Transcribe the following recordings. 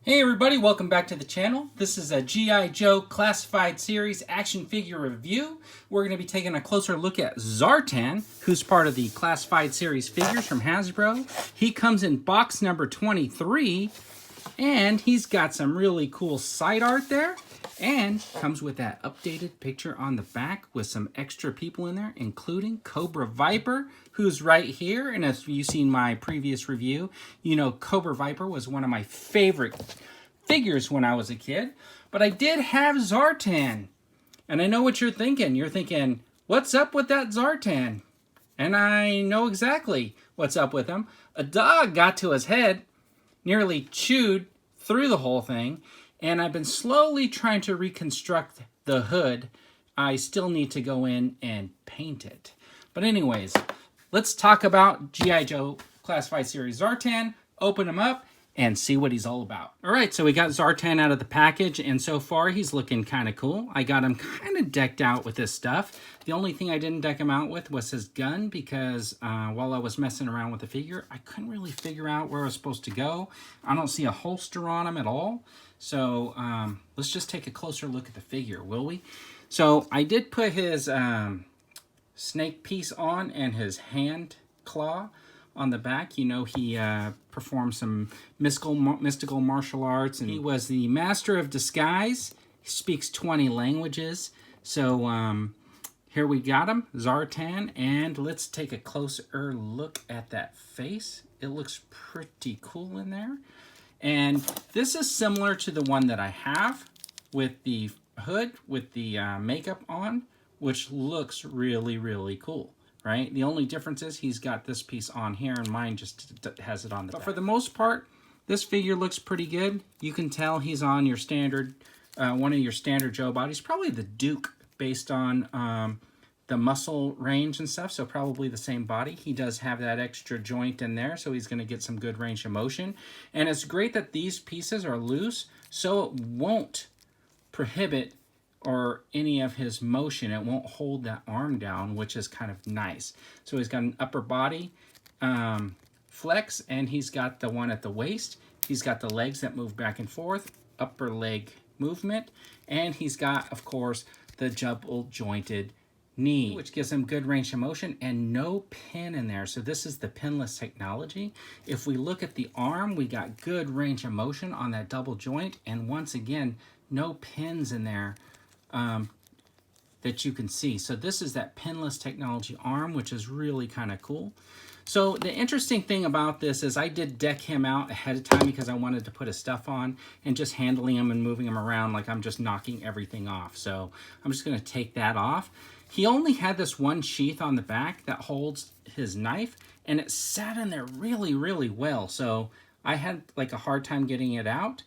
Hey everybody, welcome back to the channel. This is a G.I. Joe Classified Series action figure review. We're going to be taking a closer look at Zartan, who's part of the Classified Series figures from Hasbro. He comes in box number 23, and he's got some really cool side art there, and comes with that updated picture on the back with some extra people in there, including Cobra Viper, who's right here. And if you've seen my previous review, you know Cobra Viper was one of my favorite figures when I was a kid. But I did have Zartan. And I know what you're thinking. You're thinking, what's up with that Zartan? And I know exactly what's up with him. A dog got to his head, nearly chewed through the whole thing, and I've been slowly trying to reconstruct the hood. I still need to go in and paint it. But anyways, let's talk about G.I. Joe Classified Series Zartan, open him up, and see what he's all about. All right, so we got Zartan out of the package, and so far he's looking kind of cool. I got him kind of decked out with this stuff. The only thing I didn't deck him out with was his gun, because while I was messing around with the figure, I couldn't really figure out where I was supposed to go. I don't see a holster on him at all. So let's just take a closer look at the figure, will we? So I did put his snake piece on and his hand claw on the back. You know, he performed some mystical martial arts, and he was the master of disguise. He speaks 20 languages. So here we got him, Zartan, and let's take a closer look at that face. It looks pretty cool in there. And this is similar to the one that I have with the hood, with the makeup on, which looks really, really cool, right? The only difference is he's got this piece on here, and mine just has it on the back. But for the most part, this figure looks pretty good. You can tell he's on your standard, one of your standard Joe bodies, probably the Duke, based on the muscle range and stuff, so probably the same body. He does have that extra joint in there, so he's going to get some good range of motion. And it's great that these pieces are loose, so it won't prohibit or any of his motion. It won't hold that arm down, which is kind of nice. So he's got an upper body flex, and he's got the one at the waist. He's got the legs that move back and forth, upper leg movement, and he's got, of course, the double jointed knee, which gives him good range of motion and no pin in there. So this is the pinless technology. If we look at the arm, we got good range of motion on that double joint, and once again, no pins in there that you can see. So this is that pinless technology arm, which is really kind of cool. So the interesting thing about this is I did deck him out ahead of time because I wanted to put his stuff on, and just handling him and moving him around like I'm just knocking everything off. So I'm just going to take that off. He only had this one sheath on the back that holds his knife, and it sat in there really, really well. So I had like a hard time getting it out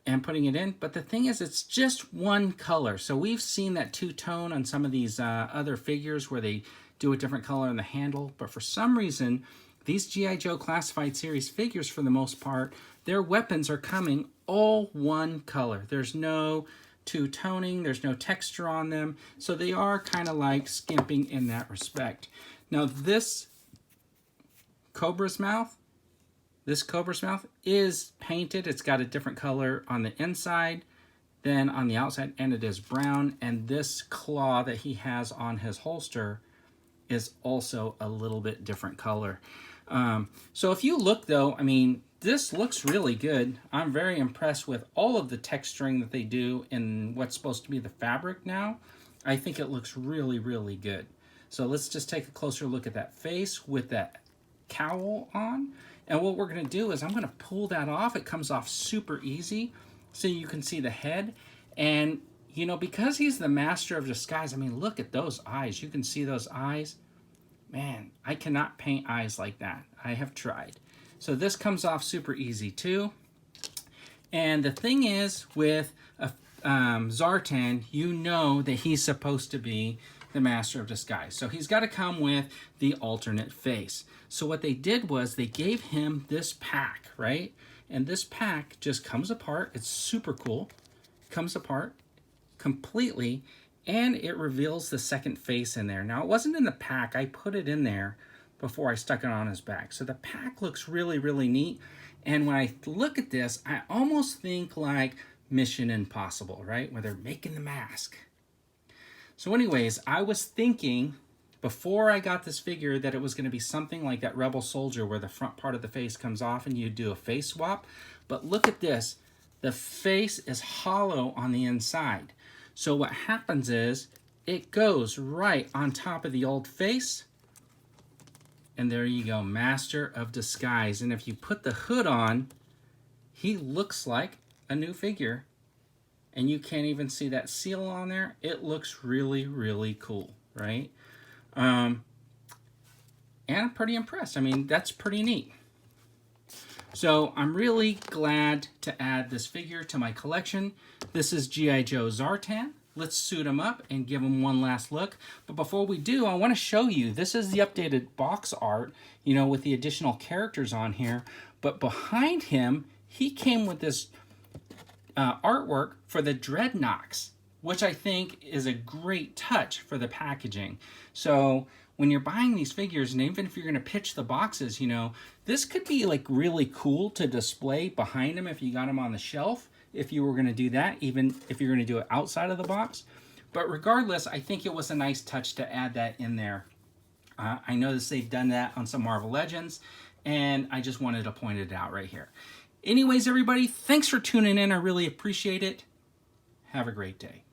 and putting it in. But the thing is, it's just one color. So we've seen that two-tone on some of these other figures where they do a different color in the handle. But for some reason, these G.I. Joe Classified Series figures, for the most part, their weapons are coming all one color. There's no two-toning, there's no texture on them, so they are kind of like skimping in that respect. Now this Cobra's mouth is painted. It's got a different color on the inside than on the outside, and it is brown. And this claw that he has on his holster is also a little bit different color. So if you look though, I mean, this looks really good. I'm very impressed with all of the texturing that they do in what's supposed to be the fabric now. I think it looks really, really good. So let's just take a closer look at that face with that cowl on. And what we're going to do is I'm going to pull that off. It comes off super easy, so you can see the head. And, you know, because he's the master of disguise, I mean, look at those eyes. You can see those eyes. Man, I cannot paint eyes like that. I have tried. So this comes off super easy too. And the thing is, with Zartan, you know that he's supposed to be the master of disguise. So he's got to come with the alternate face. So what they did was they gave him this pack, right? And this pack just comes apart. It's super cool. Comes apart completely, and it reveals the second face in there. Now, it wasn't in the pack. I put it in there before I stuck it on his back. So the pack looks really, really neat. And when I look at this, I almost think like Mission Impossible, right? Where they're making the mask. So anyways, I was thinking before I got this figure that it was going to be something like that Rebel Soldier where the front part of the face comes off and you do a face swap. But look at this. The face is hollow on the inside. So what happens is it goes right on top of the old face. And there you go, Master of Disguise. And if you put the hood on, he looks like a new figure. And you can't even see that seal on there. It looks really, really cool, right? And I'm pretty impressed. I mean, that's pretty neat. So I'm really glad to add this figure to my collection. This is G.I. Joe Zartan. Let's suit him up and give him one last look. But before we do, I want to show you, this is the updated box art, you know, with the additional characters on here. But behind him, he came with this artwork for the Dreadnoks, which I think is a great touch for the packaging. So when you're buying these figures, and even if you're going to pitch the boxes, you know, this could be like really cool to display behind them if you got them on the shelf, if you were going to do that, even if you're going to do it outside of the box. But regardless, I think it was a nice touch to add that in there. I noticed they've done that on some Marvel Legends, and I just wanted to point it out right here. Anyways, everybody, thanks for tuning in. I really appreciate it. Have a great day.